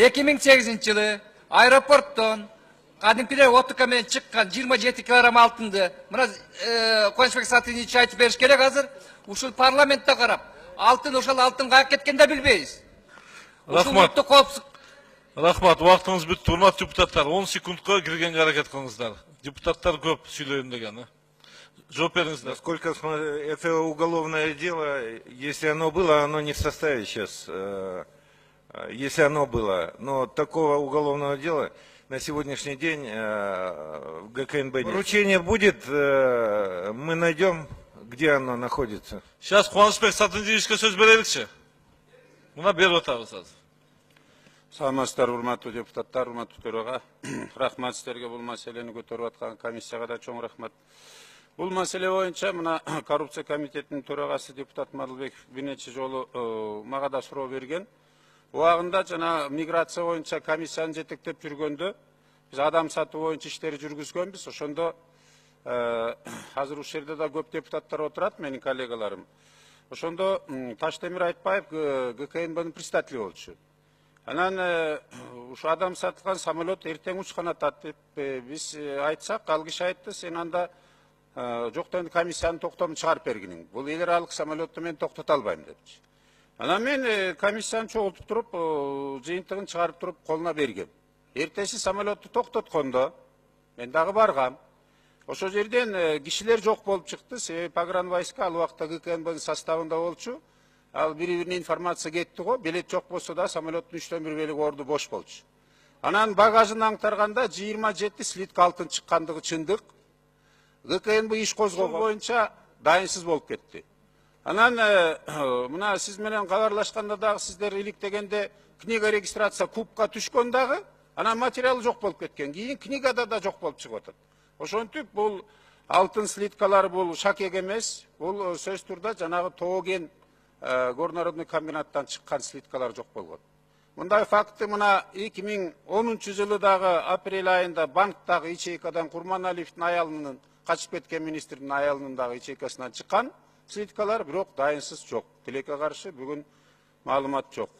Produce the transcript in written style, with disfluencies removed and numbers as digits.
2008-жылы аэропорттон кадимкидей отука менен чыккан 27 килограмм алтынды мына Коншбек Сатынович айтып бериш керек азыр. Ушул парламентте карап, алтын ошол алтын каяка кеткенин да билбейбиз. Рахмат. Рахмат, убактыңыз бүттү. Урматтуу депутаттар, 10 секундка киргенге аракет кылыңыздар. Депутаттар көп сөйлөйүн деген. Жооп бериңиздер. Насколько это уголовное дело, если оно было, оно не в составе сейчас. Если оно было, но такого уголовного дела на сегодняшний день в ГКНБ нет. Поручение будет, мы найдем, где оно находится. Сейчас Коншбек Сатыновичке сөз береликчи. Мына берип атабыз азыр. Саламатсыздар, урматтуу депутаттар, урматтуу төрага. Рахмат сиздерге бул маселени көтөрүп аткан комиссияга да чоң рахмат. Бул маселе боюнча мына коррупция комитетинин төрагасы депутат Мадылбеков бир нече жолу мага да суроо берген. Убагында жана миграция боюнча комиссияны жетектеп жүргөндө биз адам сатуу боюнча иштери жүргүзгөнбүз. Ошондо азыр ушул жерде да көп депутаттар отурат, менин коллегаларым. Ошондо Таштемир Айтбаев ГКНБнын председатели болчу. Анан ушу адам сатылган самолет эртең учкан атат деп биз айтсак, ал киши айтты, сен анда жоктон комиссиянын токтомун чыгарып бергиниң. Бул эл аралык самолетту мен токтото албайм депчи. Анан мен комиссияны чогултуп туруп, жыйынтыгын чыгарып туруп колуна бергем. Эртеси самолетту токтоткондо мен дагы баргам. Ошол жерден кишилер жок болуп чыкты, себеби погранвойска ал убакта ГКНБнын составында болчу. Ал бири-бирине информация кетти го, билет жок болсо да самолеттун 3/4 бөлүгү орду бош болчу. Анан багажын аңтарганда 27 слитка алтын чыккандыгы чындык. ГКНБ иш козгоо боюнча дайынсыз болуп кетти. Анан мына сиз менен кабарлашканда дагы сиздер иликтегенде книга регистрация кубка түшкөн дагы, анан материалы жок болуп кеткен. Кийин книгада да жок болуп чыгып атат. Ошентип бул алтын слиткалар бул шакек эмес, бул сөз турда жанагы Тоген горнородный комбинаттан чыккан слиткалар жок болгон. Мындай факты мына 2010 жылы дагы апрель айында банктагы ячейкадан Курманалиевдин аялынын качып кеткен министрдин аялынын дагы ячейкасынан чыккан слиткалар, бирок дайынсыз жок. Тилекке каршы бүгүн маалымат жок.